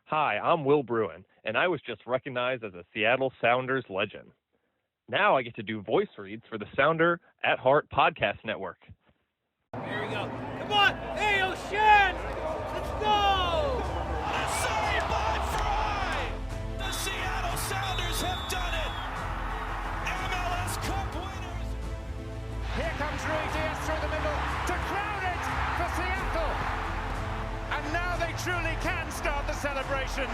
Hi, I'm Will Bruin, and I was just recognized as a Seattle Sounders legend. Now I get to do voice reads for the Sounder at Heart podcast network. Here we go. Come on! Hey, O'Shan! Let's go! What a save by Fry! The Seattle Sounders have done it! MLS Cup winners! Here comes Rui Diaz through the middle to crown it for Seattle! And now they truly can start the celebrations.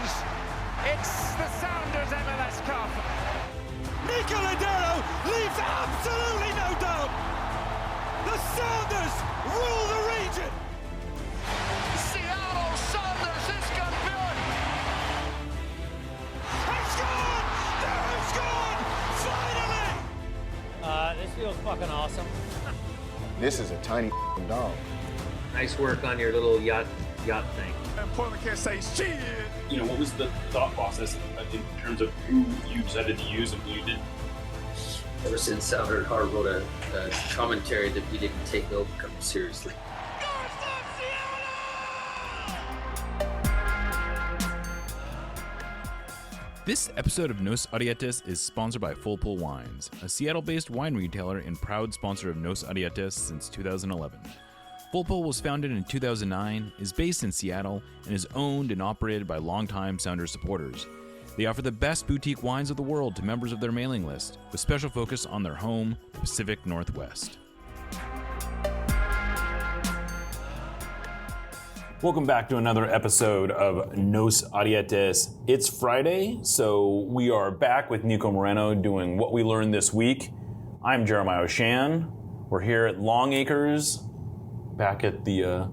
It's the Sounders MLS Cup. Niko Moreno leaves absolutely no doubt. The Sounders rule the region. Seattle Sounders is campeón. It's gone! It's gone! Finally! This feels fucking awesome. This is a tiny dog. Nice work on your little yacht thing. And Portland can't say shit. You know, what was the thought process in terms of who you decided to use and who you didn't? Ever since Sounder at Heart wrote a commentary that we didn't take Overcome seriously. This episode of Nos Arietes is sponsored by Full Pull Wines, a Seattle-based wine retailer and proud sponsor of Nos Arietes since 2011. Full Pull was founded in 2009, is based in Seattle, and is owned and operated by longtime Sounders supporters. They offer the best boutique wines of the world to members of their mailing list, with special focus on their home, the Pacific Northwest. Welcome back to another episode of Nos Arietes. It's Friday, so we are back with Niko Moreno doing What We Learned This Week. I'm Jeremiah O'Shan. We're here at Long Acres, back at the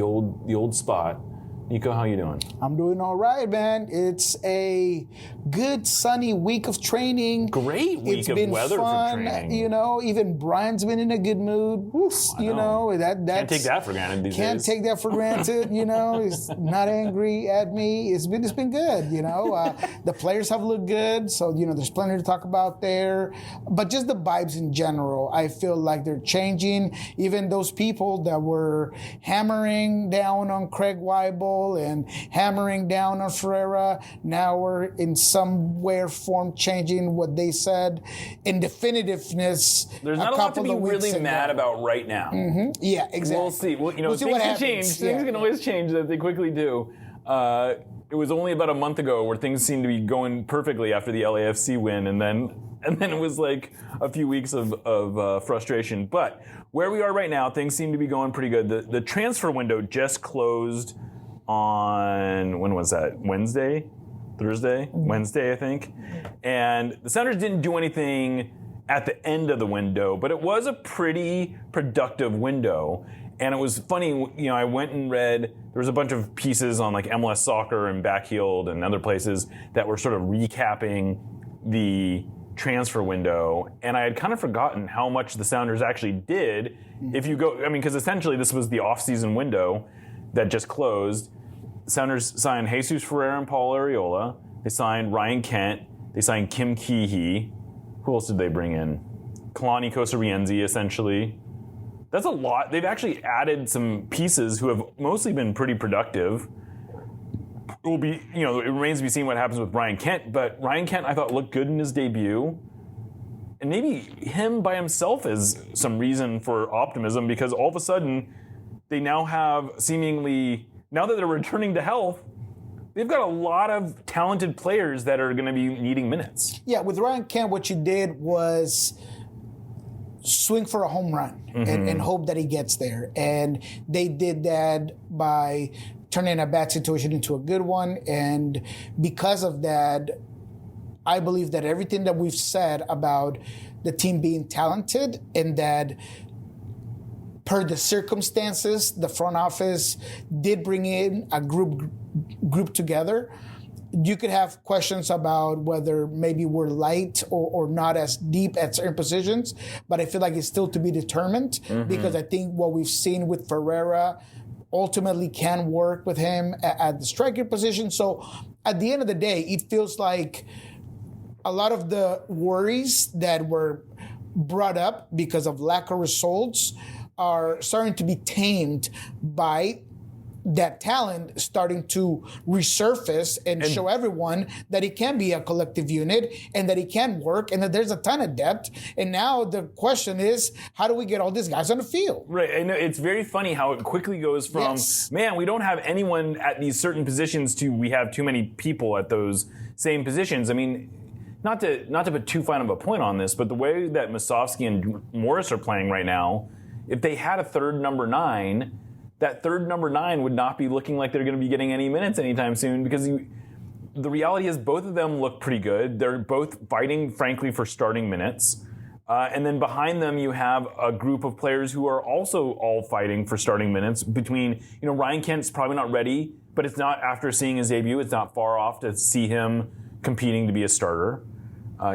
old spot. Niko, how you doing? I'm doing all right, man. It's a good sunny week of training. Great week it's of been weather fun, for training. You know, even Brian's been in a good mood. You know, that's can't take that for granted these days. Can't take that for granted. You know, he's not angry at me. It's been good. You know, the players have looked good, so you know there's plenty to talk about there. But just the vibes in general, I feel like they're changing. Even those people that were hammering down on Craig Weibel and hammering down on Ferreira, now we're in some way or form changing what they said in definitiveness. There's not a lot to be really mad about right now. Mm-hmm. Yeah, exactly. We'll see. Well, you know, we'll see things what can happens. change. Things can always change. That they quickly do. It was only about a month ago where things seemed to be going perfectly after the LAFC win, and then it was like a few weeks of frustration. But where we are right now, things seem to be going pretty good. The transfer window just closed on, when was that? Thursday, Wednesday, I think. And the Sounders didn't do anything at the end of the window, but it was a pretty productive window. And it was funny, you know, I went and read, there was a bunch of pieces on like MLS Soccer and Backheeled and other places that were sort of recapping the transfer window. And I had kind of forgotten how much the Sounders actually did. If you go, I mean, because essentially this was the off-season window that just closed. The Sounders signed Jesus Ferreira and Paul Arriola. They signed Ryan Kent. They signed Kim Keehee. Who else did they bring in? Kalani Kosarienzi, essentially. That's a lot. They've actually added some pieces who have mostly been pretty productive. It will be, you know, it remains to be seen what happens with Ryan Kent, but Ryan Kent, I thought, looked good in his debut. And maybe him by himself is some reason for optimism, because all of a sudden they now have seemingly, now that they're returning to health, they've got a lot of talented players that are going to be needing minutes. Yeah, with Ryan Kent, what you did was swing for a home run and hope that he gets there. And they did that by turning a bad situation into a good one. And because of that, I believe that everything that we've said about the team being talented and that per the circumstances, the front office did bring in a group together. You could have questions about whether maybe we're light or not as deep at certain positions, but I feel like it's still to be determined because I think what we've seen with Ferreira ultimately can work with him at the striker position. So at the end of the day, it feels like a lot of the worries that were brought up because of lack of results are starting to be tamed by that talent starting to resurface and show everyone that it can be a collective unit and that it can work and that there's a ton of depth. And now the question is, how do we get all these guys on the field? Right. And it's very funny how it quickly goes from, man, we don't have anyone at these certain positions to we have too many people at those same positions. I mean, not to put too fine of a point on this, but the way that Musovski and Morris are playing right now, if they had a third number 9, that third number 9 would not be looking like they're going to be getting any minutes anytime soon, because the reality is both of them look pretty good. They're both fighting, frankly, for starting minutes. And then behind them, you have a group of players who are also all fighting for starting minutes. Between, Ryan Kent's probably not ready, but it's not, after seeing his debut, it's not far off to see him competing to be a starter.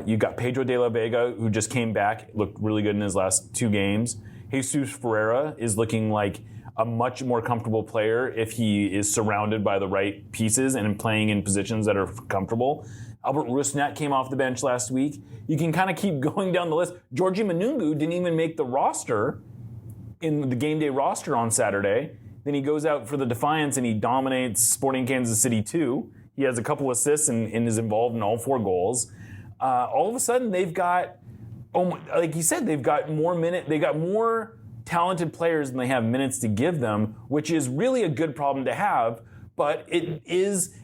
You've got Pedro de la Vega, who just came back, looked really good in his last 2 games. Jesus Ferreira is looking like a much more comfortable player if he is surrounded by the right pieces and playing in positions that are comfortable. Albert Rusnak came off the bench last week. You can kind of keep going down the list. Georgie Manungu didn't even make the roster, in the game day roster on Saturday. Then he goes out for the Defiance and he dominates Sporting Kansas City 2. He has a couple assists and is involved in all 4 goals. All of a sudden, they've got, like you said, they've got more talented players than they have minutes to give them, which is really a good problem to have, but it is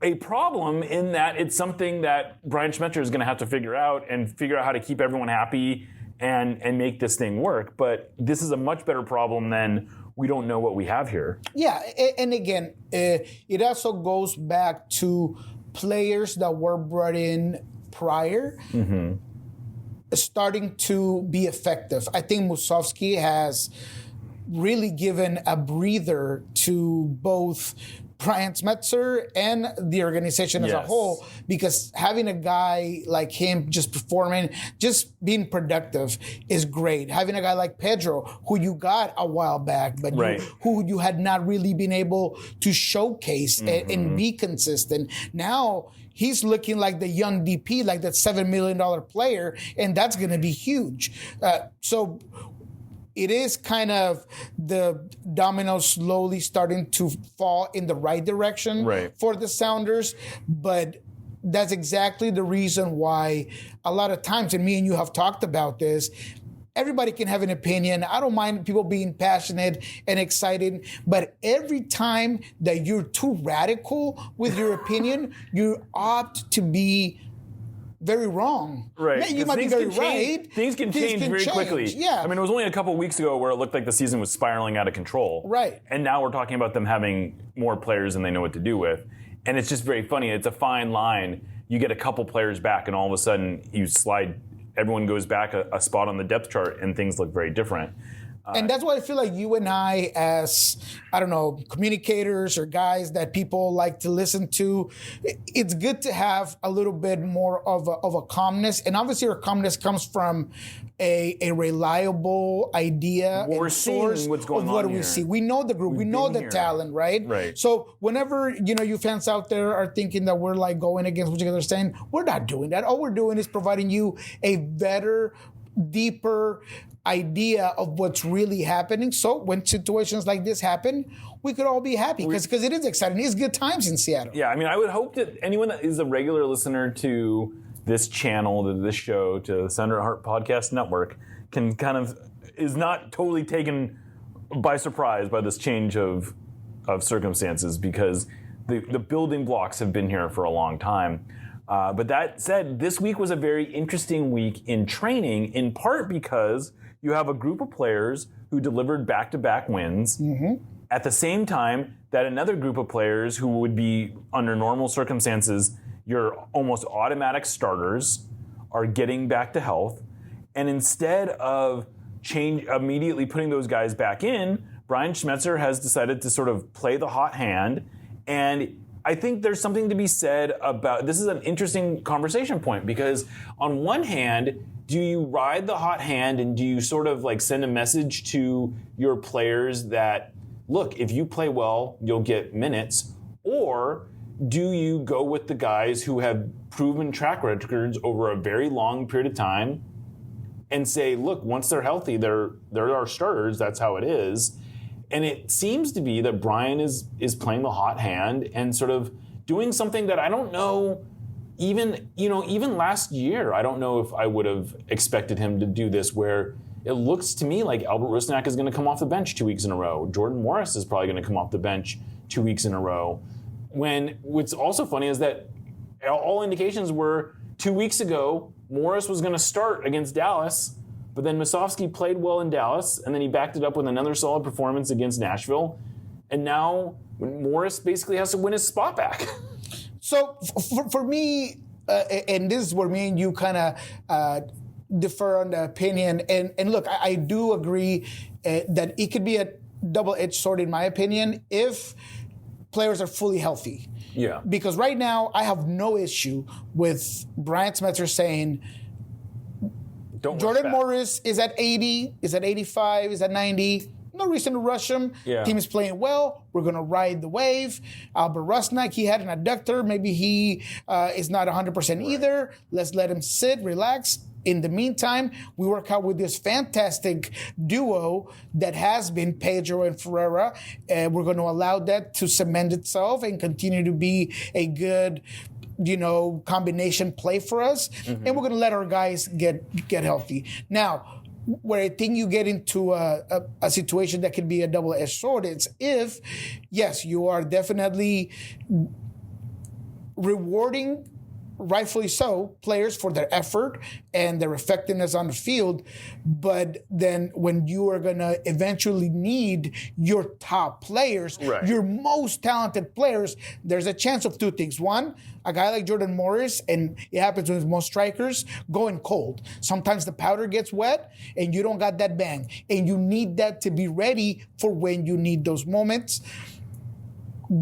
a problem in that it's something that Brian Schmetzer is going to have to figure out how to keep everyone happy and make this thing work. But this is a much better problem than we don't know what we have here. Yeah, and again, it also goes back to players that were brought in prior starting to be effective. I think Musovski has really given a breather to both Brian Schmetzer and the organization as a whole, because having a guy like him just performing, just being productive is great. Having a guy like Pedro, who you got a while back, but who you had not really been able to showcase and be consistent. Now he's looking like the young DP, like that $7 million player, and that's going to be huge. So it is kind of the dominoes slowly starting to fall in the right direction for the Sounders, but that's exactly the reason why a lot of times, and me and you have talked about this, everybody can have an opinion. I don't mind people being passionate and excited, but every time that you're too radical with your opinion, you opt to be very wrong. Right. You might be very right. Things can change very quickly. Yeah. I mean, it was only a couple weeks ago where it looked like the season was spiraling out of control. Right. And now we're talking about them having more players than they know what to do with. And it's just very funny. It's a fine line. You get a couple players back and all of a sudden you slide, everyone goes back a spot on the depth chart and things look very different. And that's why I feel like you and I, as, communicators or guys that people like to listen to, it's good to have a little bit more of a calmness. And obviously our calmness comes from a reliable idea we're and source seeing what's going of what on we here. see. We know the group. We know the talent, right? Right. So whenever, you fans out there are thinking that we're like going against what you guys are saying, we're not doing that. All we're doing is providing you a better, deeper idea of what's really happening. So when situations like this happen, we could all be happy because it is exciting. It's good times in Seattle. Yeah, I mean, I would hope that anyone that is a regular listener to this channel, to this show, to the Sounder at Heart Podcast Network, can kind of is not totally taken by surprise by this change of circumstances, because the building blocks have been here for a long time. But that said, this week was a very interesting week in training, in part because you have a group of players who delivered back-to-back wins at the same time that another group of players who would be, under normal circumstances, your almost automatic starters, are getting back to health. And instead of immediately putting those guys back in, Brian Schmetzer has decided to sort of play the hot hand. And I think there's something to be said about, this is an interesting conversation point, because on one hand, do you ride the hot hand and do you sort of like send a message to your players that, look, if you play well, you'll get minutes? Or do you go with the guys who have proven track records over a very long period of time and say, look, once they're healthy, they're our starters, that's how it is? And it seems to be that Brian is playing the hot hand and sort of doing something that I don't know. Even last year, I don't know if I would have expected him to do this, where it looks to me like Albert Rusnak is going to come off the bench 2 weeks in a row. Jordan Morris is probably going to come off the bench 2 weeks in a row. When what's also funny is that all indications were 2 weeks ago, Morris was going to start against Dallas, but then Musovski played well in Dallas, and then he backed it up with another solid performance against Nashville. And now Morris basically has to win his spot back. So for me, and this is where me and you kind of differ on the opinion. And look, I do agree that it could be a double-edged sword, in my opinion, if players are fully healthy. Yeah. Because right now, I have no issue with Brian Smetzer saying, Jordan Morris is at 80, is at 85, is at 90. No reason to rush him. Yeah. Team is playing well. We're going to ride the wave. Albert Rusnak, he had an adductor. Maybe he is not 100% either. Let's let him sit, relax. In the meantime, we work out with this fantastic duo that has been Pedro and Ferreira. And we're going to allow that to cement itself and continue to be a good, combination play for us. Mm-hmm. And we're going to let our guys get healthy. Now, where I think you get into a situation that could be a double-edged sword is if, yes, you are definitely rewarding, rightfully so, players for their effort and their effectiveness on the field, but then when you are going to eventually need your top players, right, your most talented players, there's a chance of two things. One, a guy like Jordan Morris, and it happens with most strikers, going cold. Sometimes the powder gets wet and you don't got that bang, and you need that to be ready for when you need those moments.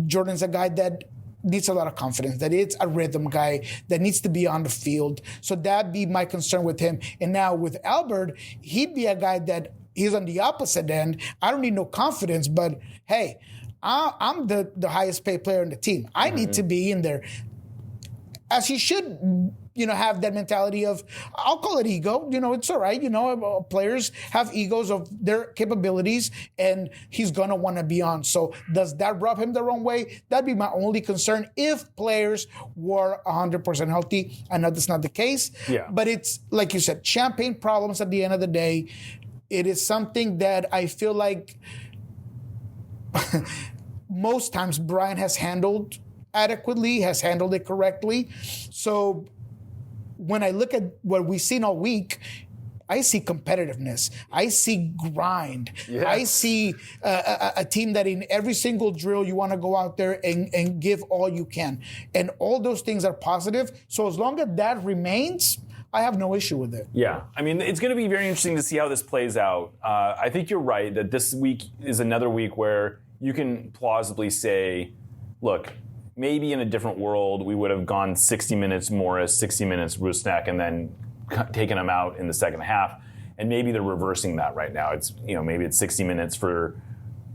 Jordan's a guy that needs a lot of confidence, that it's a rhythm guy that needs to be on the field. So that'd be my concern with him. And now with Albert, he'd be a guy that he's on the opposite end. I don't need no confidence, but hey, I'm the highest paid player on the team. I need to be in there. As he should, have that mentality of, I'll call it ego. It's all right. Players have egos of their capabilities, and he's going to want to be on. So does that rub him the wrong way? That'd be my only concern if players were 100% healthy. I know that's not the case. Yeah. But it's, like you said, champagne problems at the end of the day. It is something that I feel like most times Brian has handled adequately, has handled it correctly. So when I look at what we've seen all week, I see competitiveness. I see grind. Yes. I see a team that in every single drill you want to go out there and give all you can. And all those things are positive. So as long as that remains, I have no issue with it. Yeah. I mean, it's going to be very interesting to see how this plays out. I think you're right that this week is another week where you can plausibly say, look, maybe in a different world, we would have gone 60 minutes Morris, 60 minutes Rusnak, and then taken him out in the second half. And maybe they're reversing that right now. It's maybe it's 60 minutes for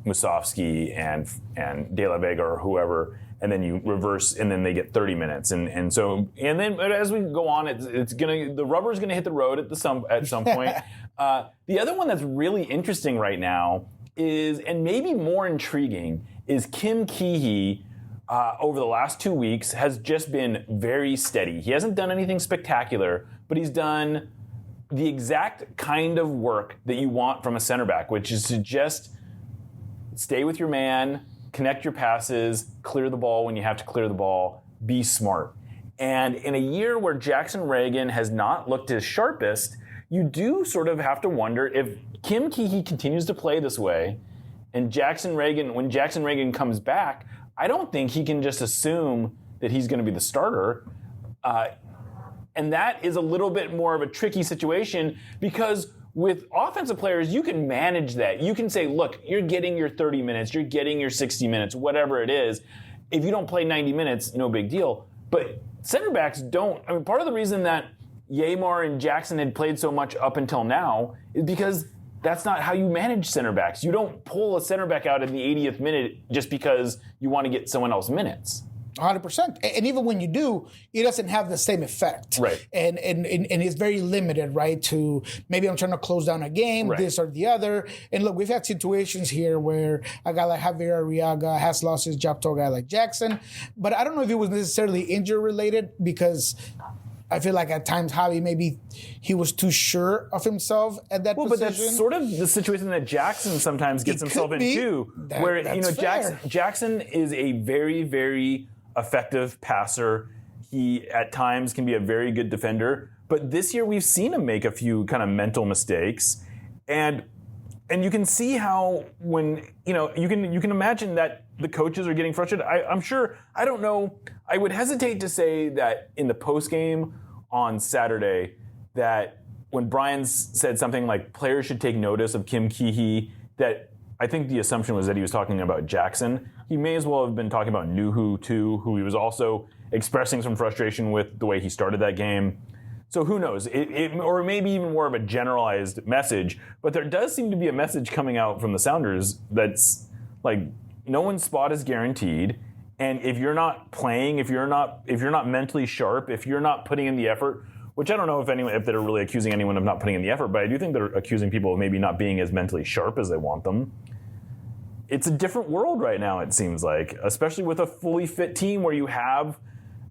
Musovski and De La Vega or whoever, and then you reverse, and then they get 30 minutes. And then as we go on, the rubber's gonna hit the road at some point. The other one that's really interesting right now is, and maybe more intriguing, is Kim Keehee. Over the last 2 weeks has just been very steady. He hasn't done anything spectacular, but he's done the exact kind of work that you want from a center back, which is to just stay with your man, connect your passes, clear the ball when you have to clear the ball, be smart. And in a year where Jackson Reagan has not looked his sharpest, you do sort of have to wonder if Kim Keehee continues to play this way, and when Jackson Reagan comes back, I don't think he can just assume that he's going to be the starter. And that is a little bit more of a tricky situation, because with offensive players, you can manage that. You can say, look, you're getting your 30 minutes, you're getting your 60 minutes, whatever it is. If you don't play 90 minutes, no big deal. But center backs don't. I mean, part of the reason that Yamar and Jackson had played so much up until now is because that's not how you manage center backs. You don't pull a center back out in the 80th minute just because you want to get someone else minutes. 100%. And even when you do, it doesn't have the same effect. Right. And it's very limited, right? To maybe I'm trying to close down a game, Right. this or the other. And look, we've had situations here where a guy like Javier Arriaga has lost his job to a guy like Jackson. But I don't know if it was necessarily injury related, because I feel like at times Javi, maybe he was too sure of himself at that position. But that's sort of the situation that Jackson sometimes gets himself in too, where Jackson is a very, very effective passer. He at times can be a very good defender, but this year we've seen him make a few kind of mental mistakes, and you can see how when you can imagine that the coaches are getting frustrated. I'm sure. I don't know. I would hesitate to say that in the post game on Saturday that when Brian said something like players should take notice of Kim Keehee, that I think the assumption was that he was talking about Jackson. He may as well have been talking about Nuhu too, who he was also expressing some frustration with the way he started that game. So who knows? Or maybe even more of a generalized message. But there does seem to be a message coming out from the Sounders that's like no one's spot is guaranteed. And if you're not playing, if you're not mentally sharp, if you're not putting in the effort, which I don't know if they're really accusing anyone of not putting in the effort, but I do think they're accusing people of maybe not being as mentally sharp as they want them. It's a different world right now, it seems like, especially with a fully fit team where you have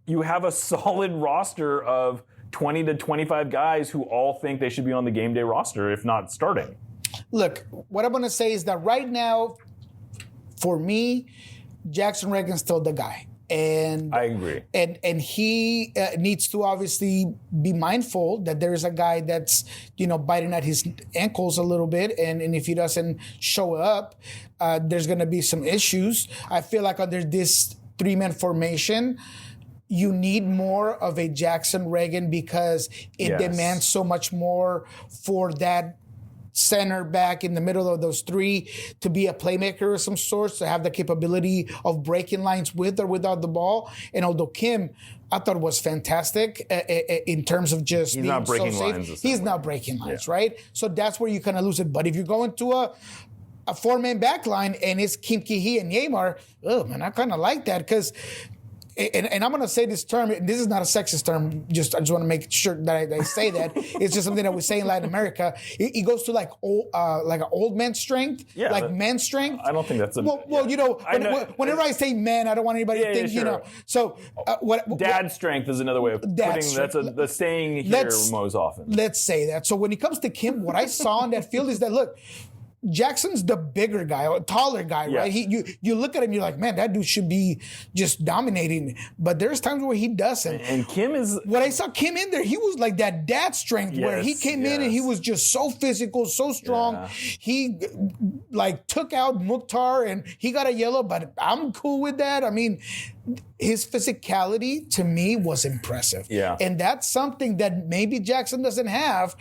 a solid roster of 20 to 25 guys who all think they should be on the game day roster, if not starting. Look, what I'm going to say is that right now, for me, Jackson Reagan's still the guy. And I agree. And he needs to obviously be mindful that there is a guy that's, biting at his ankles a little bit. And if he doesn't show up, there's going to be some issues. I feel like under this 3-man formation, you need more of a Jackson Reagan because it demands so much more for that center back in the middle of those three to be a playmaker of some sort, to have the capability of breaking lines with or without the ball. And although Kim, I thought was fantastic in terms of just being not breaking so lines safe. He's not breaking lines, right? So that's where you kind of lose it. But if you're going to a 4-man back line and it's Kim Keehee and Neymar, oh man, I kind of like that because. And I'm going to say this term, and this is not a sexist term, I just want to make sure that I say that. It's just something that we say in Latin America. It goes to like an old man strength, man strength. I don't think that's whenever I say man, I don't want anybody to think, sure. So dad strength is another way of putting that's the saying here most often. Let's say that. So when it comes to Kim, what I saw on that field is that, look, Jackson's the bigger guy, or taller guy, right? You look at him, you're like, man, that dude should be just dominating. But there's times where he doesn't. And Kim is... When I saw Kim in there, he was like that dad strength where he came in and he was just so physical, so strong. Yeah. He took out Mukhtar and he got a yellow, but I'm cool with that. I mean, his physicality to me was impressive. Yeah. And that's something that maybe Jackson doesn't have,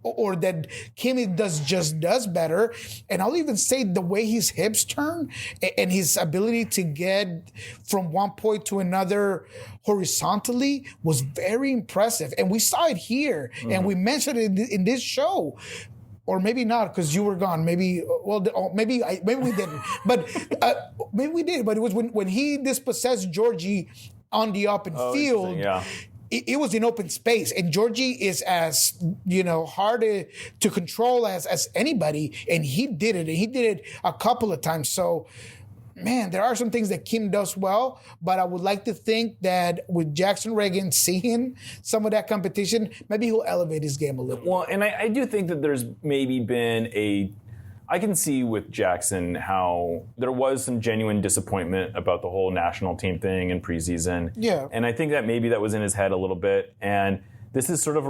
or that Kim does better. And I'll even say the way his hips turn and his ability to get from one point to another horizontally was very impressive. And we saw it here, and we mentioned it in this show. Or maybe not, because you were gone. Maybe we didn't. But maybe we did. But it was when he dispossessed Georgie on the open field. Yeah. It was in open space, and Georgie is as hard to control as anybody, and he did it. And he did it a couple of times. So, man, there are some things that Kim does well, but I would like to think that with Jackson Reagan seeing some of that competition, maybe he'll elevate his game a little. Well, and I do think that there's maybe been I can see with Jackson how there was some genuine disappointment about the whole national team thing in preseason. Yeah. And I think that maybe that was in his head a little bit. And this is sort of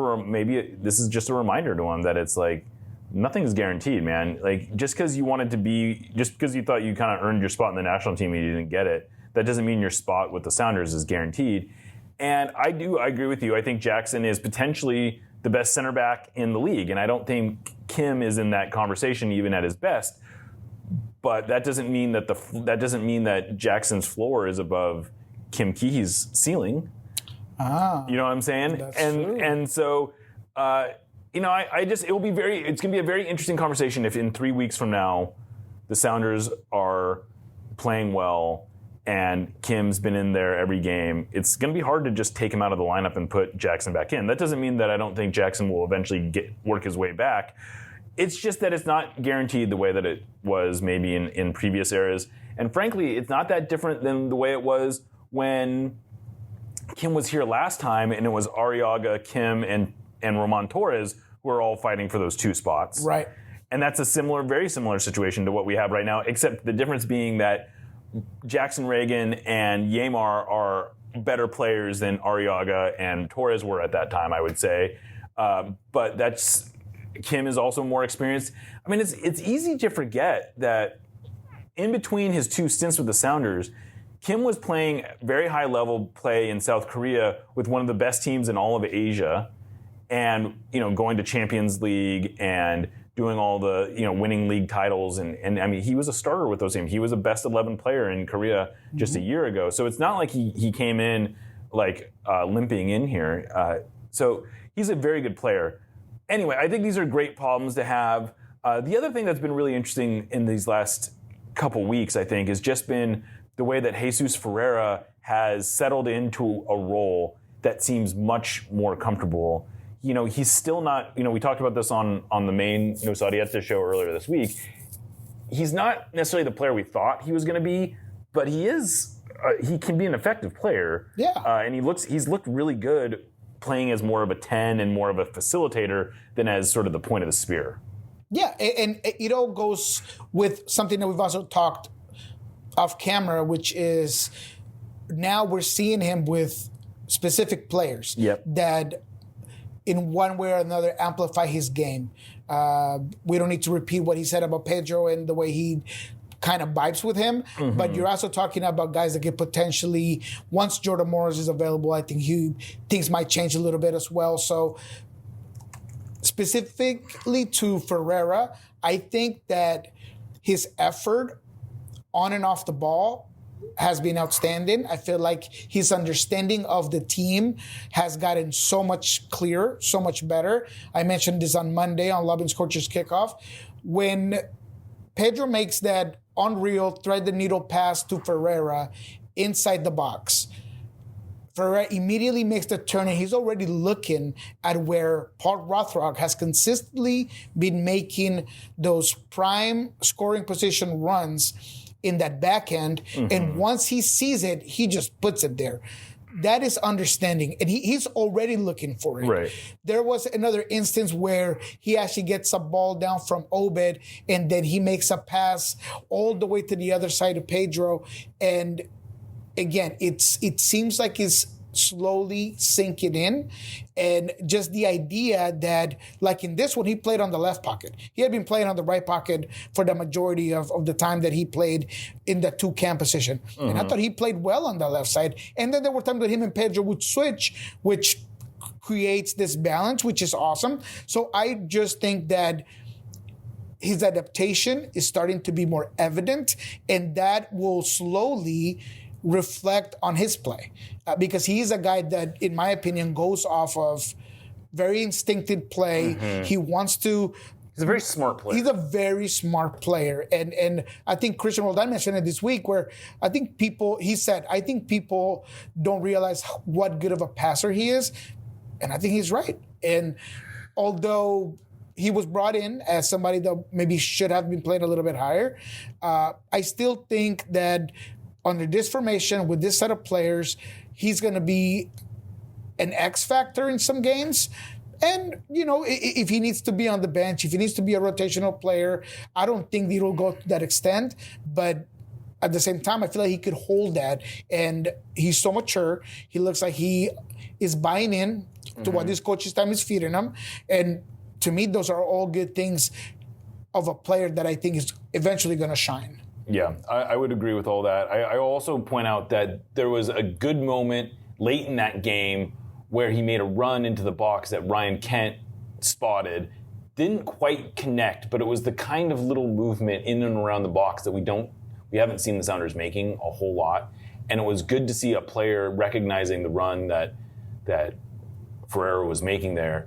this is just a reminder to him that it's like, nothing's guaranteed, man. Like, just because you thought you kind of earned your spot in the national team and you didn't get it, that doesn't mean your spot with the Sounders is guaranteed. And I agree with you. I think Jackson is potentially the best center back in the league. And I don't think Kim is in that conversation even at his best. But that doesn't mean that Jackson's floor is above Kim Keehee's ceiling. You know what I'm saying? That's true. And so it's going to be a very interesting conversation if in 3 weeks from now the Sounders are playing well and Kim's been in there every game, it's going to be hard to just take him out of the lineup and put Jackson back in. That doesn't mean that I don't think Jackson will eventually work his way back. It's just that it's not guaranteed the way that it was maybe in previous eras. And frankly, it's not that different than the way it was when Kim was here last time, and it was Arriaga, Kim, and Roman Torres who are all fighting for those 2 spots. Right. And that's a very similar situation to what we have right now, except the difference being that Jackson Reagan and Yamar are better players than Arriaga and Torres were at that time, I would say. But Kim is also more experienced. I mean, it's easy to forget that in between his 2 stints with the Sounders, Kim was playing very high-level play in South Korea with one of the best teams in all of Asia, and going to Champions League and doing all the winning league titles, and I mean he was a starter with those teams. He was a best 11 player in Korea just a year ago. So it's not like he came in like limping in here. So he's a very good player. Anyway, I think these are great problems to have. The other thing that's been really interesting in these last couple weeks, I think, has just been the way that Jesus Ferreira has settled into a role that seems much more comfortable. He's still not, we talked about this on the main No Sadieta show earlier this week. He's not necessarily the player we thought he was going to be, but he is, he can be an effective player. Yeah. And he's looked really good playing as more of a 10 and more of a facilitator than as sort of the point of the spear. Yeah, and it all goes with something that we've also talked off camera, which is now we're seeing him with specific players that in one way or another amplify his game. We don't need to repeat what he said about Pedro and the way he kind of vibes with him, but you're also talking about guys that could potentially, once Jordan Morris is available, I think things might change a little bit as well. So specifically to Ferreira, I think that his effort on and off the ball has been outstanding. I feel like his understanding of the team has gotten so much clearer, so much better. I mentioned this on Monday on Lubin's Coach's Kickoff. When Pedro makes that unreal thread the needle pass to Ferreira inside the box, Ferreira immediately makes the turn, and he's already looking at where Paul Rothrock has consistently been making those prime scoring position runs in that back end. And once he sees it, he just puts it there. That is understanding, and he's already looking for it. Right. There was another instance where he actually gets a ball down from Obed, and then he makes a pass all the way to the other side of Pedro. And again, it seems like it's slowly sinking in, and just the idea that, like in this one, he played on the left pocket. He had been playing on the right pocket for the majority of the time that he played in the 2-cam position. And I thought he played well on the left side. And then there were times that him and Pedro would switch, which creates this balance, which is awesome. So I just think that his adaptation is starting to be more evident, and that will slowly reflect on his play, because he's a guy that, in my opinion, goes off of very instinctive play. He wants to. He's a very smart player. He's a very smart player, and I think Christian Roldan mentioned it this week, where I think people don't realize what good of a passer he is, and I think he's right. And although he was brought in as somebody that maybe should have been playing a little bit higher, I still think that under this formation, with this set of players, he's going to be an X factor in some games. And, if he needs to be on the bench, if he needs to be a rotational player, I don't think it'll go to that extent. But at the same time, I feel like he could hold that. And he's so mature. He looks like he is buying in to what this coach's time is feeding him. And to me, those are all good things of a player that I think is eventually going to shine. Yeah, I would agree with all that. I also point out that there was a good moment late in that game where he made a run into the box that Ryan Kent spotted. Didn't quite connect, but it was the kind of little movement in and around the box that we haven't seen the Sounders making a whole lot. And it was good to see a player recognizing the run that Ferreira was making there.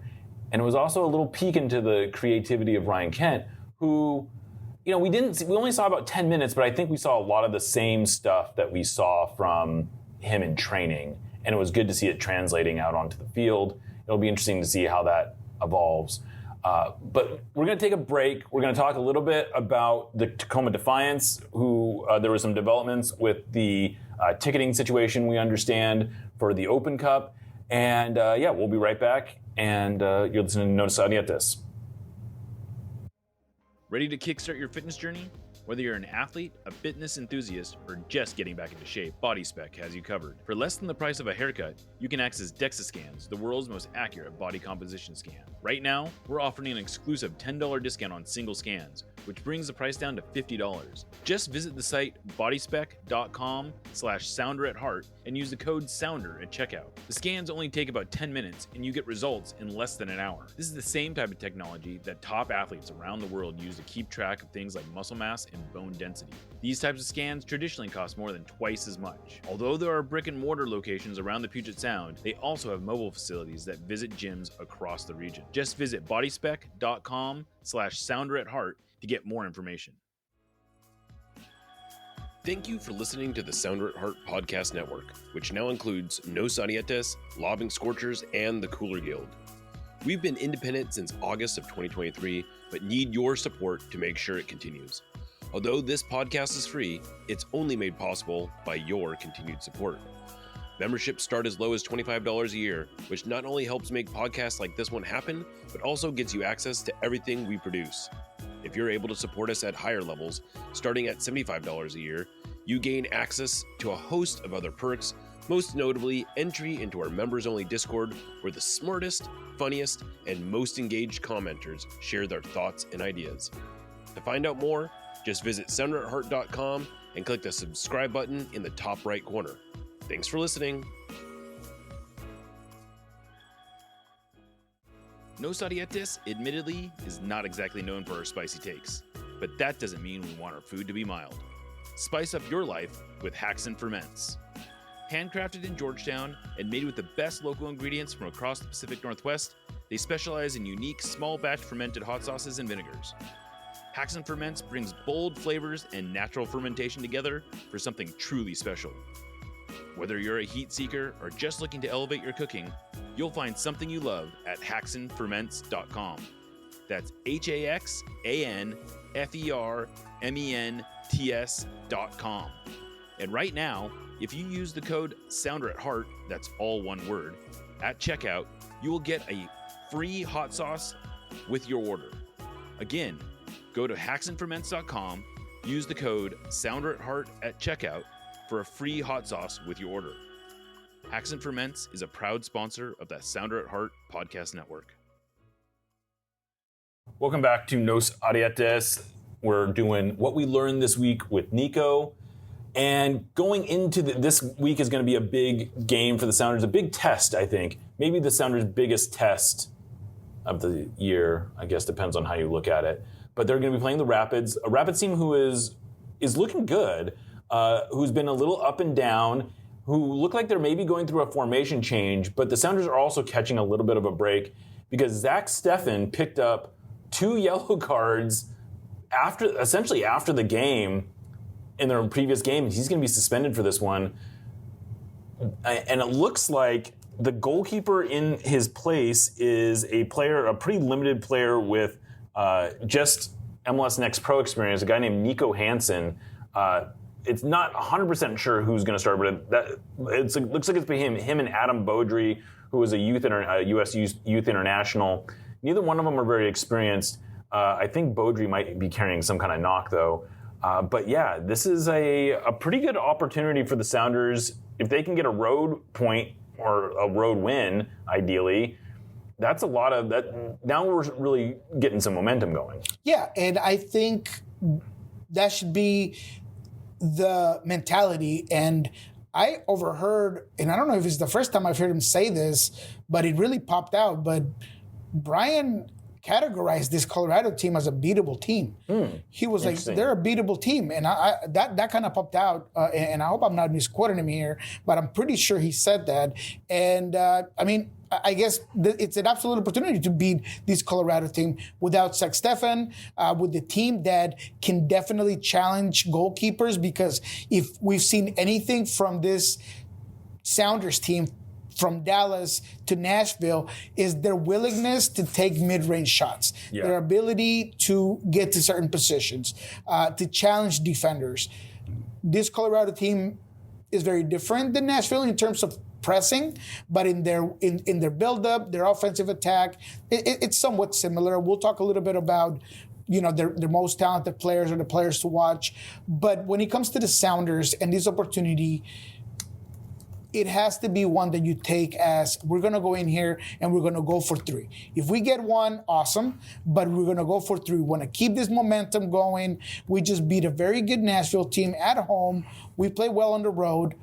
And it was also a little peek into the creativity of Ryan Kent, who we only saw about 10 minutes, but I think we saw a lot of the same stuff that we saw from him in training, and it was good to see it translating out onto the field. It'll be interesting to see how that evolves. But we're going to take a break. We're going to talk a little bit about the Tacoma Defiance, who there were some developments with the ticketing situation, we understand, for the Open Cup. And we'll be right back. And you're listening to No Saudi at This. Ready to kickstart your fitness journey? Whether you're an athlete, a fitness enthusiast, or just getting back into shape, BodySpec has you covered. For less than the price of a haircut, you can access DEXA scans, the world's most accurate body composition scan. Right now, we're offering an exclusive $10 discount on single scans, which brings the price down to $50. Just visit the site bodyspec.com/sounder@heart and use the code SOUNDER at checkout. The scans only take about 10 minutes and you get results in less than an hour. This is the same type of technology that top athletes around the world use to keep track of things like muscle mass and bone density. These types of scans traditionally cost more than twice as much. Although there are brick and mortar locations around the Puget Sound, they also have mobile facilities that visit gyms across the region. Just visit bodyspec.com/sounder@heart to get more information. Thank you for listening to the Sounder at Heart Podcast Network, which now includes No Sadietes, Lobbing Scorchers, and the Cooler Guild. We've been independent since August of 2023, but need your support to make sure it continues. Although this podcast is free, it's only made possible by your continued support. Memberships start as low as $25 a year, which not only helps make podcasts like this one happen, but also gets you access to everything we produce. If you're able to support us at higher levels, starting at $75 a year, you gain access to a host of other perks, most notably entry into our members-only Discord, where the smartest, funniest, and most engaged commenters share their thoughts and ideas. To find out more, just visit sounder@heart.com and click the subscribe button in the top right corner. Thanks for listening. No Sadietes, admittedly, is not exactly known for our spicy takes, but that doesn't mean we want our food to be mild. Spice up your life with Haxon Ferments. Handcrafted in Georgetown and made with the best local ingredients from across the Pacific Northwest, they specialize in unique small batch fermented hot sauces and vinegars. Haxon Ferments brings bold flavors and natural fermentation together for something truly special. Whether you're a heat seeker or just looking to elevate your cooking, you'll find something you love at haxonferments.com. That's HAXANFERMENTS.com. And right now, if you use the code SOUNDER@heart, that's all one word, at checkout, you will get a free hot sauce with your order. Again, go to haxonferments.com, use the code SOUNDER@heart at checkout for a free hot sauce with your order. Haxon Ferments is a proud sponsor of the Sounder at Heart podcast network. Welcome back to Nos Arietes. We're doing what we learned this week with Niko. And going into this week is going to be a big game for the Sounders, a big test, I think. Maybe the Sounders' biggest test of the year, I guess, depends on how you look at it. But they're going to be playing the Rapids, a Rapids team who is looking good, who's been a little up and down, who look like they're maybe going through a formation change, but the Sounders are also catching a little bit of a break because Zach Steffen picked up 2 yellow cards essentially after the game in their previous game. He's going to be suspended for this one. And it looks like the goalkeeper in his place is a pretty limited player with just MLS Next Pro experience, a guy named Nico Hansen. It's not 100% sure who's going to start, but it looks like it's him and Adam Beaudry, who was a U.S. Youth International. Neither one of them are very experienced. I think Beaudry might be carrying some kind of knock, though. But yeah, this is a pretty good opportunity for the Sounders. If they can get a road point or a road win, ideally, that's a lot of that. Now we're really getting some momentum going. Yeah, and I think that should be the mentality. And I overheard, and I don't know if it's the first time I've heard him say this, but it really popped out. But Brian categorized this Colorado team as a beatable team. He was like, they're a beatable team. And that kind of popped out. And I hope I'm not misquoting him here, but I'm pretty sure he said that. And I mean, I guess it's an absolute opportunity to beat this Colorado team without Zach Steffen, with the team that can definitely challenge goalkeepers, because if we've seen anything from this Sounders team from Dallas to Nashville is their willingness to take mid-range shots, their ability to get to certain positions, to challenge defenders. This Colorado team is very different than Nashville in terms of pressing, but in their build-up, their offensive attack, it's somewhat similar. We'll talk a little bit about their most talented players or the players to watch. But when it comes to the Sounders and this opportunity, it has to be one that you take as, we're going to go in here and we're going to go for 3. If we get 1, awesome, but we're going to go for 3. We want to keep this momentum going. We just beat a very good Nashville team at home. We play well on the road.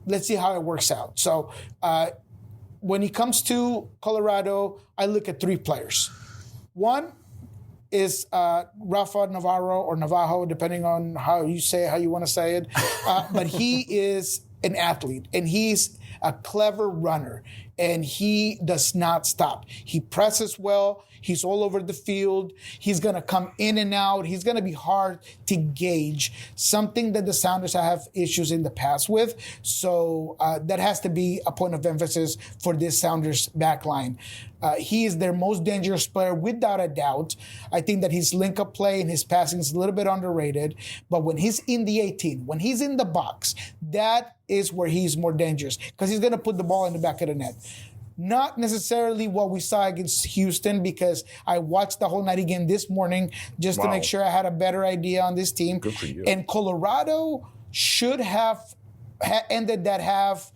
Let's see how it works out. So when it comes to Colorado, I look at 3 players. One is Rafa Navarro, or Navajo, depending on how you want to say it. But he is an athlete, and he's a clever runner, and he does not stop. He presses well. He's all over the field. He's going to come in and out. He's going to be hard to gauge, something that the Sounders have issues in the past with. So that has to be a point of emphasis for this Sounders back line. He is their most dangerous player, without a doubt. I think that his link-up play and his passing is a little bit underrated. But when he's in the 18, when he's in the box, that is where he's more dangerous, because he's going to put the ball in the back of the net. Not necessarily what we saw against Houston, because I watched the whole night again this morning just to make sure I had a better idea on this team. Good for you. And Colorado should have ended that half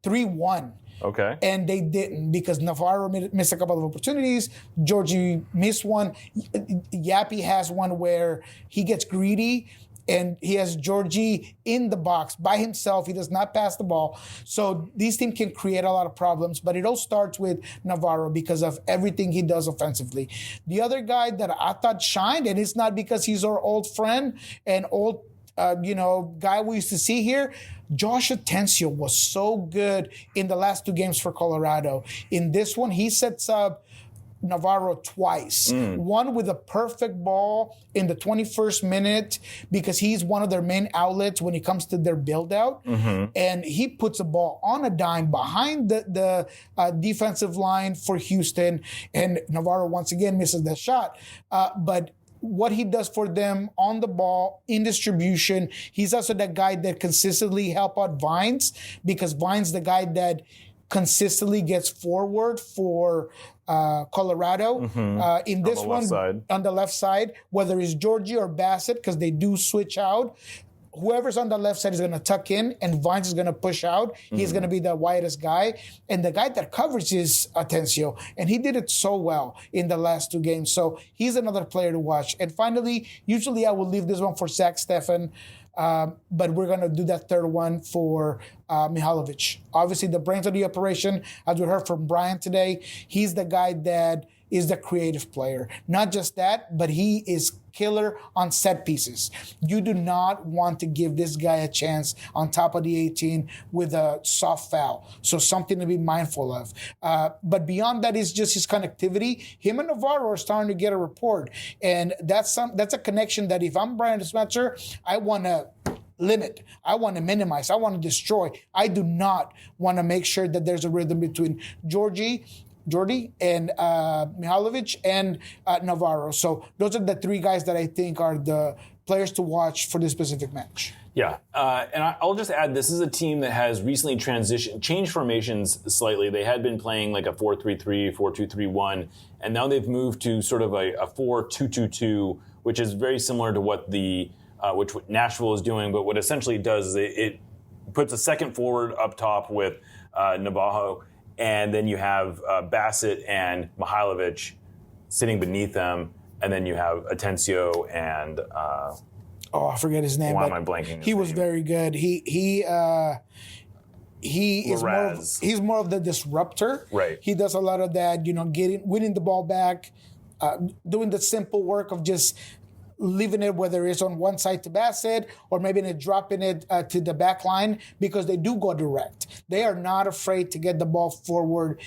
3-1. Okay. And they didn't, because Navarro missed a couple of opportunities. Georgie missed one. Yappy has one where he gets greedy, and he has Georgie in the box by himself. He does not pass the ball. So these teams can create a lot of problems, but it all starts with Navarro because of everything he does offensively. The other guy that I thought shined, and it's not because he's our old friend and old guy we used to see here, Josh Atencio was so good in the last 2 games for Colorado. In this one, he sets up Navarro twice. One with a perfect ball in the 21st minute, because he's one of their main outlets when it comes to their build-out. And he puts a ball on a dime behind the defensive line for Houston. And Navarro, once again, misses that shot. But what he does for them on the ball, in distribution, he's also that guy that consistently help out Vines, because Vines the guy that consistently gets forward for Colorado. In this one, on the left side, whether it's Georgie or Bassett, because they do switch out, whoever's on the left side is going to tuck in, and Vines is going to push out. He's going to be the widest guy. And the guy that covers is Atencio. And he did it so well in the last 2 games. So he's another player to watch. And finally, usually I will leave this one for Zach Steffen. But we're going to do that third one for Mihailovic. Obviously, the brains of the operation, as we heard from Brian today, he's the guy that is the creative player. Not just that, but he is killer on set pieces. You do not want to give this guy a chance on top of the 18 with a soft foul. So something to be mindful of. But beyond that is just his connectivity. Him and Navarro are starting to get a rapport. And that's a connection that if I'm Brian Spencer, I want to limit. I want to minimize. I want to destroy. I do not want to make sure that there's a rhythm between Jordy and Mihailovic and Navarro. So those are the 3 guys that I think are the players to watch for this specific match. Yeah, and I'll just add, this is a team that has recently changed formations slightly. They had been playing like a 4-3-3, 4-2-3-1, and now they've moved to sort of a 4-2-2-2, which is very similar to what which Nashville is doing. But what essentially it does is it puts a second forward up top with Navajo, and then you have Bassett and Mihailovic sitting beneath them, and then you have Atencio and I forget his name. Why am I blanking? He was very good. He is more of the disruptor. Right. He does a lot of that, winning the ball back, doing the simple work of just leaving it whether it's on one side to Bassett or maybe dropping it to the back line because they do go direct. They are not afraid to get the ball forward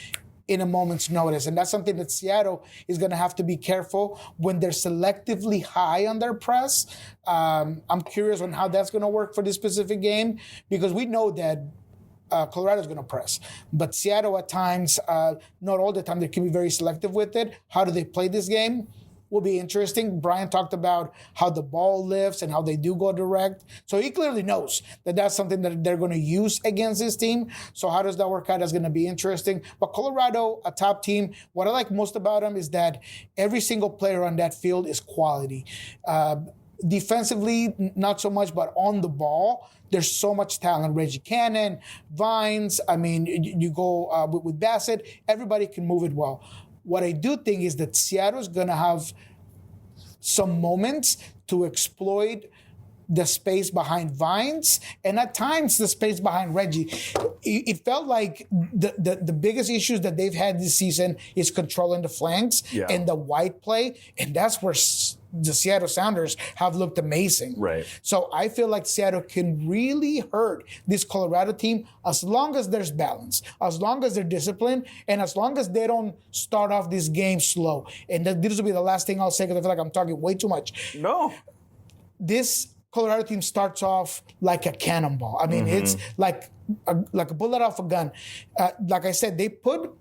in a moment's notice. And that's something that Seattle is going to have to be careful when they're selectively high on their press. I'm curious on how that's going to work for this specific game because we know that Colorado's going to press. But Seattle at times, not all the time, they can be very selective with it. How do they play this game? Will be interesting. Brian talked about how the ball lifts and how they do go direct. So he clearly knows that that's something that they're going to use against his team. So how does that work out? That's going to be interesting. But Colorado, a top team, what I like most about them is that every single player on that field is quality. Defensively, not so much, but on the ball, there's so much talent. Reggie Cannon, Vines, I mean, you go with Bassett, everybody can move it well. What I do think is that Seattle's going to have some moments to exploit the space behind Vines and at times the space behind Reggie. It felt like the biggest issues that they've had this season is controlling the flanks and the wide play, and that's where the Seattle Sounders have looked amazing. Right. So I feel like Seattle can really hurt this Colorado team as long as there's balance, as long as they're disciplined, and as long as they don't start off this game slow. And this will be the last thing I'll say because I feel like I'm talking way too much. No. This Colorado team starts off like a cannonball. I mean, it's like a bullet off a gun. Like I said, they put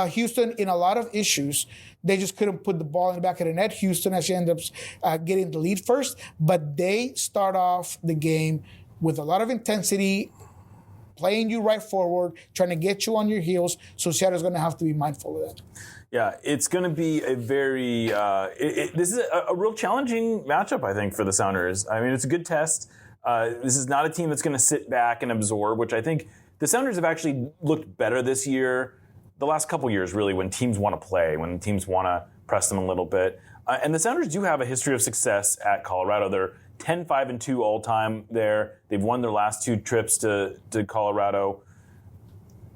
Houston in a lot of issues. They just couldn't put the ball in the back of the net. Houston actually ended up getting the lead first, but they start off the game with a lot of intensity, playing you right forward, trying to get you on your heels. So Seattle's going to have to be mindful of that. Yeah, it's going to be a very this is a real challenging matchup, I think, for the Sounders. I mean, it's a good test. This is not a team that's going to sit back and absorb, which I think the Sounders have actually looked better this year. The last couple years, really, when teams want to play, when teams want to press them a little bit. And the Sounders do have a history of success at Colorado. They're 10-5-2 all-time there. They've won their last two trips to Colorado.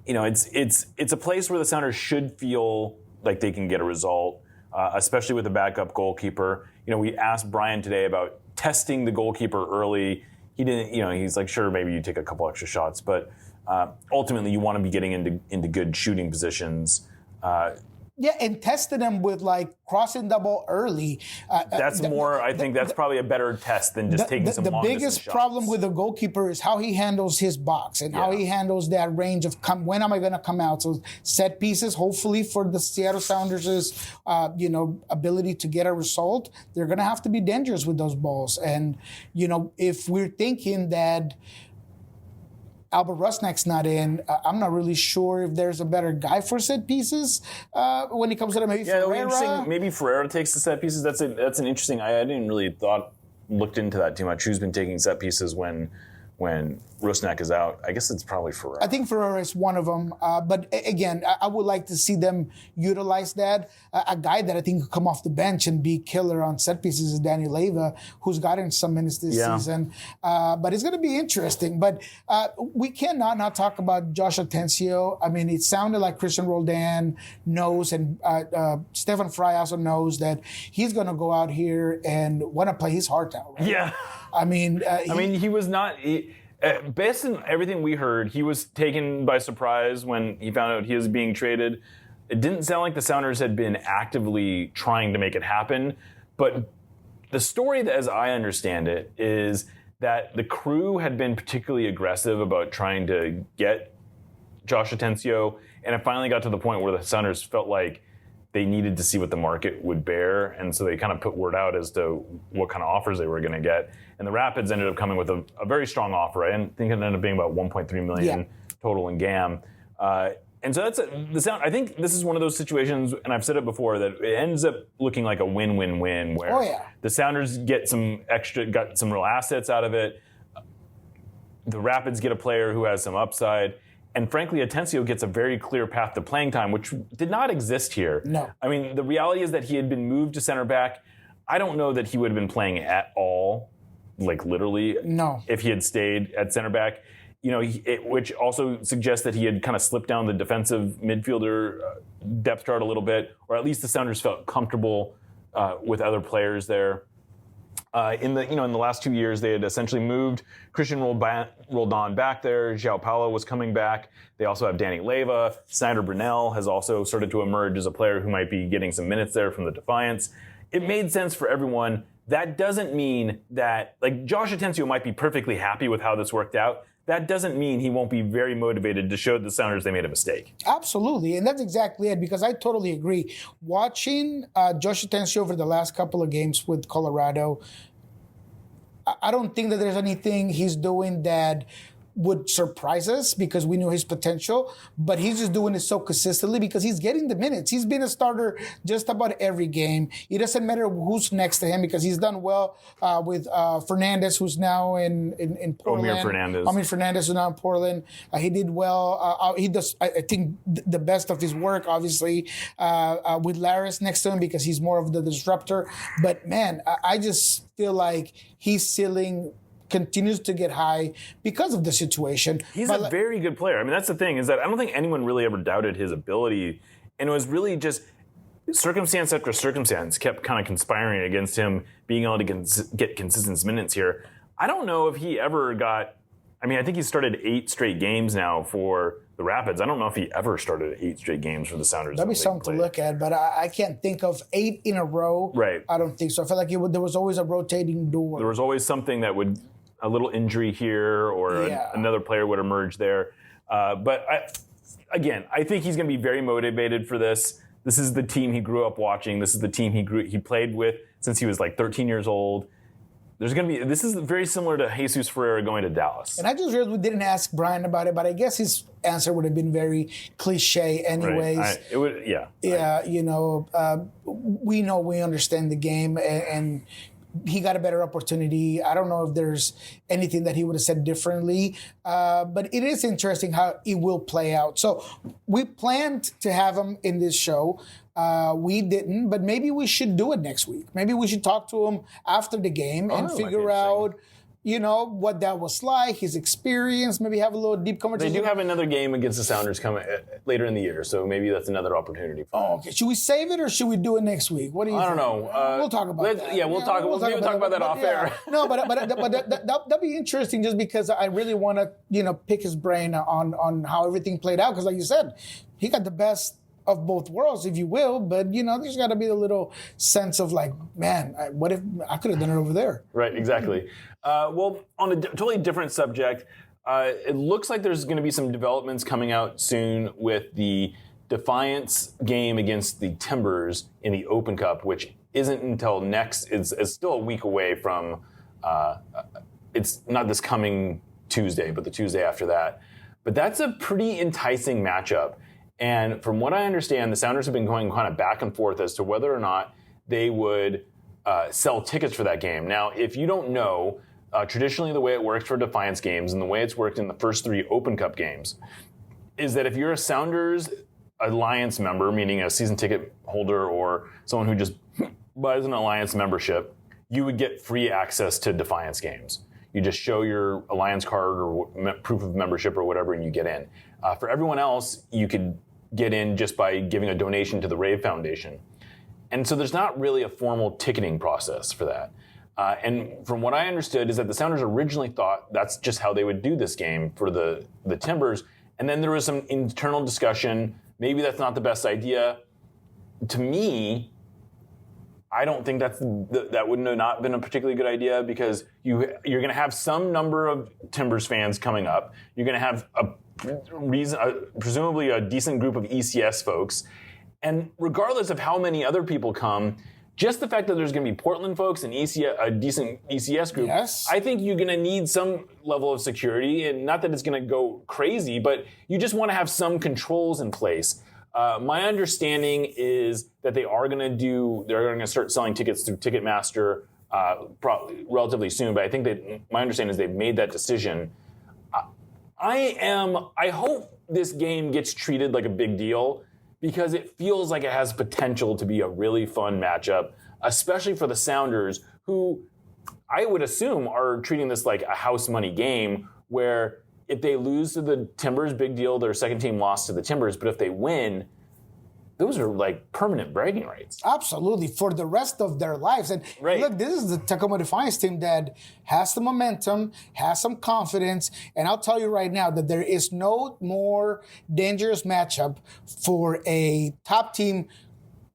You know, it's a place where the Sounders should feel like they can get a result, especially with a backup goalkeeper. You know, we asked Brian today about testing the goalkeeper early. He didn't, you know, he's like, sure, maybe you take a couple extra shots, but ultimately, you want to be getting into good shooting positions. Yeah, and testing them with like crossing the ball early. That's more. I think that's probably a better test than just taking some long distance shots. The biggest problem with the goalkeeper is how he handles his box and how he handles that range of when am I going to come out. So set pieces, hopefully for the Seattle Sounders' ability to get a result, they're going to have to be dangerous with those balls. And if we're thinking that Albert Rusnak's not in, I'm not really sure if there's a better guy for set pieces when it comes to that. Maybe Ferreira. Maybe Ferreira takes the set pieces. That's an interesting. I didn't really looked into that too much. Who's been taking set pieces when Rusnak is out? I guess it's probably Ferreira. I think Ferreira is one of them. But again, I would like to see them utilize that. A guy that I think could come off the bench and be killer on set pieces is Danny Leyva, who's gotten some minutes this season. But it's going to be interesting. But we cannot not talk about Josh Atencio. I mean, it sounded like Christian Roldan knows, and Stefan Frey also knows that he's going to go out here and want to play his heart out. Right? Yeah. I mean, he was not. Based on everything we heard, he was taken by surprise when he found out he was being traded. It didn't sound like the Sounders had been actively trying to make it happen. But the story, as I understand it, is that the crew had been particularly aggressive about trying to get Josh Atencio, and it finally got to the point where the Sounders felt like they needed to see what the market would bear, and so they kind of put word out as to what kind of offers they were going to get. And the Rapids ended up coming with a very strong offer. I think it ended up being about $1.3 million total in GAM. And so that's the Sound. I think this is one of those situations, and I've said it before, that it ends up looking like a win-win-win, where the Sounders got some real assets out of it. The Rapids get a player who has some upside. And frankly, Atencio gets a very clear path to playing time, which did not exist here. No. I mean, the reality is that he had been moved to center back. I don't know that he would have been playing at all, like literally, if he had stayed at center back. Which also suggests that he had kind of slipped down the defensive midfielder depth chart a little bit, or at least the Sounders felt comfortable with other players there. In the last 2 years, they had essentially moved Christian Roldan back there. João Paulo was coming back. They also have Danny Leyva. Snyder Brunel has also started to emerge as a player who might be getting some minutes there from the Defiance. It made sense for everyone. That doesn't mean that, like, Josh Atencio might be perfectly happy with how this worked out. That doesn't mean he won't be very motivated to show the Sounders they made a mistake. Absolutely, and that's exactly it, because I totally agree. Watching Josh Atencio over the last couple of games with Colorado, I don't think that there's anything he's doing that would surprise us, because we knew his potential, but he's just doing it so consistently because he's getting the minutes. He's been a starter just about every game. It doesn't matter who's next to him, because he's done well with Fernandez, who's now in Portland. Omir Fernandez, who's now in Portland. He did well. He does, I think, the best of his work, obviously, with Laris next to him, because he's more of the disruptor. But man, I just feel like his ceiling continues to get high because of the situation. He's a very good player. I mean, that's the thing, is that I don't think anyone really ever doubted his ability. And it was really just circumstance after circumstance kept kind of conspiring against him being able to get consistent minutes here. I don't know if he ever got, I mean, I think he started 8 straight games now for the Rapids. I don't know if he ever started 8 straight games for the Sounders. That'd be something to look at, but I can't think of 8 in a row. Right. I don't think so. I feel like there was always a rotating door. There was always something that would, a little injury here, or another player would emerge there. But I think he's going to be very motivated for this. This is the team he grew up watching. This is the team he played with since he was like 13 years old. This is very similar to Jesus Ferreira going to Dallas. And I just realized we didn't ask Brian about it, but I guess his answer would have been very cliche anyways. Right. We understand the game, and he got a better opportunity. I don't know if there's anything that he would have said differently, but it is interesting how it will play out. So we planned to have him in this show. We didn't, but maybe we should do it next week. Maybe we should talk to him after the game and figure out, what that was like, his experience, maybe have a little deep conversation. They do have another game against the Sounders coming later in the year, so maybe that's another opportunity for them. Okay. Should we save it or should we do it next week? What do you think? I don't know. We'll talk about that. Yeah, we'll talk about that off air. No, but that'd be interesting, just because I really want to, pick his brain on how everything played out. Because like you said, he got the best of both worlds, if you will, but there's got to be a little sense of like, man, what if I could have done it over there? Right, exactly. Well, on a totally different subject, it looks like there's going to be some developments coming out soon with the Defiance game against the Timbers in the Open Cup, which isn't until it's still a week away from, it's not this coming Tuesday, but the Tuesday after that. But that's a pretty enticing matchup. And from what I understand, the Sounders have been going kind of back and forth as to whether or not they would sell tickets for that game. Now, if you don't know, traditionally the way it works for Defiance games and the way it's worked in the first 3 Open Cup games is that if you're a Sounders Alliance member, meaning a season ticket holder or someone who just buys an Alliance membership, you would get free access to Defiance games. You just show your Alliance card or proof of membership or whatever, and you get in. For everyone else, you could get in just by giving a donation to the Rave Foundation. And so there's not really a formal ticketing process for that. And from what I understood is that the Sounders originally thought that's just how they would do this game for the Timbers. And then there was some internal discussion. Maybe that's not the best idea. To me, I don't think that would have not been a particularly good idea, because you're going to have some number of Timbers fans coming up. You're going to have presumably a decent group of ECS folks. And regardless of how many other people come, just the fact that there's going to be Portland folks and a decent ECS group, yes. I think you're going to need some level of security. And not that it's going to go crazy, but you just want to have some controls in place. My understanding is that they're going to start selling tickets through Ticketmaster relatively soon. But I think my understanding is they've made that decision. I hope this game gets treated like a big deal, because it feels like it has potential to be a really fun matchup, especially for the Sounders, who I would assume are treating this like a house money game, where if they lose to the Timbers, big deal, their second team lost to the Timbers. But if they win, those are like permanent bragging rights. Absolutely, for the rest of their lives. And look, this is the Tacoma Defiance team that has some momentum, has some confidence, and I'll tell you right now that there is no more dangerous matchup for a top team,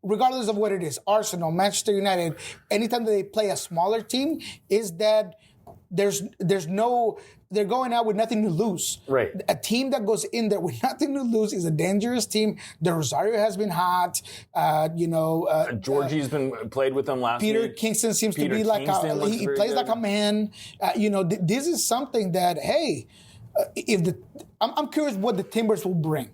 regardless of what it is, Arsenal, Manchester United, anytime that they play a smaller team, is that there's no, they're going out with nothing to lose. Right. A team that goes in there with nothing to lose is a dangerous team. The Rosario has been hot. Georgie's been played with them last Peter week. Kingston seems to be like he plays like a man. This is something that, hey, I'm curious what the Timbers will bring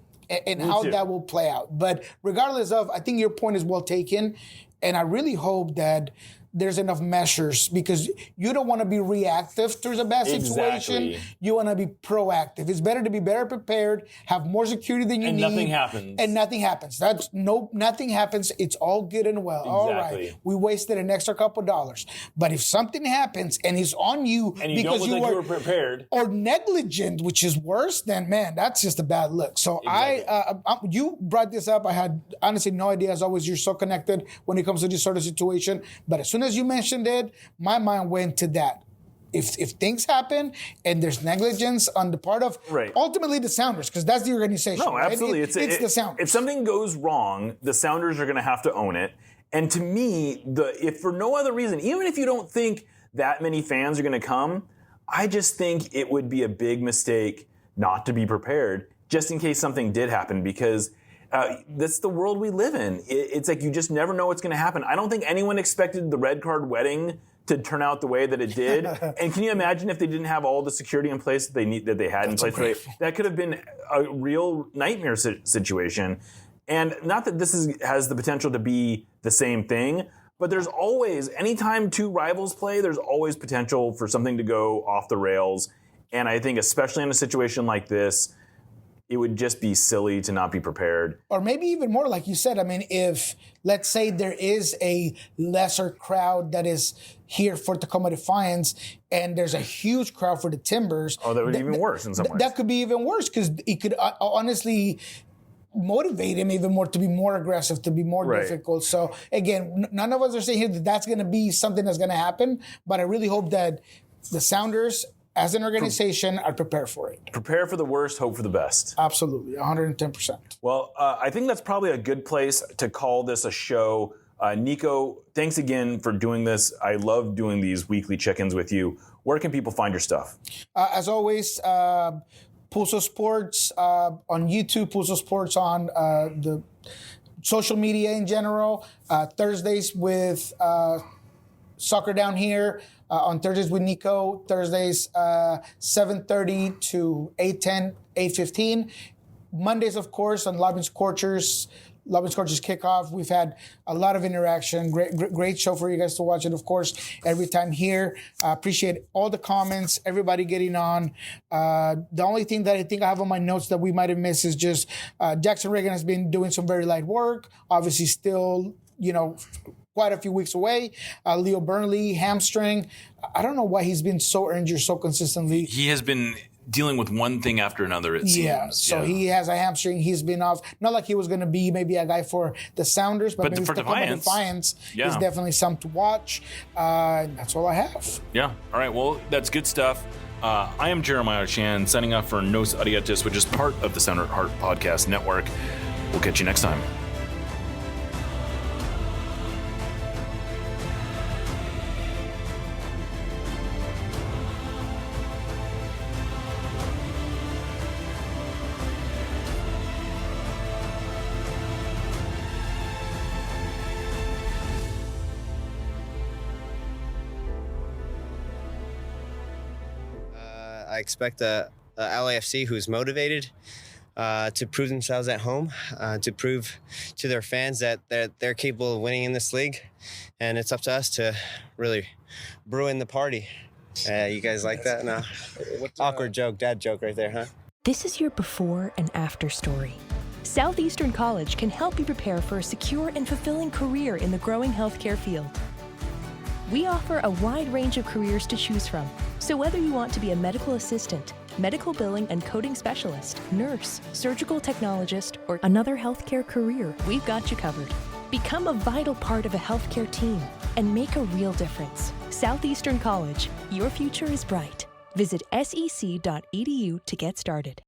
and how that will play out. But regardless of, I think your point is well taken, and I really hope that there's enough measures, because you don't want to be reactive towards a bad situation. Exactly. You want to be proactive. It's better to be better prepared, have more security than you need. And nothing happens. And nothing happens. Nothing happens. It's all good and well. Exactly. All right. We wasted an extra couple $. But if something happens and it's on you and you because you were prepared, or negligent, which is worse, then man, that's just a bad look. So exactly. You brought this up. I had honestly no idea. As always, you're so connected when it comes to this sort of situation. But as soon as you mentioned it, my mind went to that. If things happen and there's negligence on the part of ultimately the Sounders, because that's the organization. No, absolutely. Right? It's the Sounders. If something goes wrong, the Sounders are going to have to own it. And to me, if for no other reason, even if you don't think that many fans are going to come, I just think it would be a big mistake not to be prepared just in case something did happen, because that's the world we live in. It's like you just never know what's going to happen. I don't think anyone expected the red card wedding to turn out the way that it did. And can you imagine if they didn't have all the security in place that they had in place? That could have been a real nightmare situation. And not that this has the potential to be the same thing, but there's always, anytime two rivals play, there's always potential for something to go off the rails. And I think especially in a situation like this, it would just be silly to not be prepared. Or maybe even more, like you said, I mean, if, let's say there is a lesser crowd that is here for Tacoma Defiance and there's a huge crowd for the Timbers. Oh, that would be even worse in some ways. That could be even worse, because it could honestly motivate him even more to be more aggressive, to be more difficult. So again, none of us are saying here that that's going to be something that's going to happen, but I really hope that the Sounders, as an organization, are prepared for it. Prepare for the worst, hope for the best. Absolutely, 110%. Well, I think that's probably a good place to call this a show. Niko, thanks again for doing this. I love doing these weekly check-ins with you. Where can people find your stuff? As always, Pulso Sports on YouTube, Pulso Sports on the social media in general. Thursdays with Soccer Down Here. On Thursdays with Niko, Thursdays 7:30 to 8:10, 8:15. Mondays, of course, on Lobbing Scorchers Kickoff. We've had a lot of interaction. Great show for you guys to watch it, of course, every time here. Appreciate all the comments, everybody getting on. The only thing that I think I have on my notes that we might have missed is just Jackson Reagan has been doing some very light work. Obviously still, quite a few weeks away. Leo Burnley, hamstring. I don't know why he's been so injured so consistently. He has been dealing with one thing after another, it seems. So he has a hamstring. He's been off. Not like he was going to be maybe a guy for the Sounders, but maybe for Defiance is definitely something to watch. That's all I have. Yeah. All right. Well, that's good stuff. I am Jeremiah Shan, signing off for Nos Ariatis, which is part of the Sound at Heart Podcast Network. We'll catch you next time. I expect a LAFC who's motivated to prove themselves at home, to prove to their fans that they're capable of winning in this league. And it's up to us to really brew in the party. You guys like that? No? Awkward joke, dad joke right there, huh? This is your before and after story. Southeastern College can help you prepare for a secure and fulfilling career in the growing healthcare field. We offer a wide range of careers to choose from. So whether you want to be a medical assistant, medical billing and coding specialist, nurse, surgical technologist, or another healthcare career, we've got you covered. Become a vital part of a healthcare team and make a real difference. Southeastern College, your future is bright. Visit sec.edu to get started.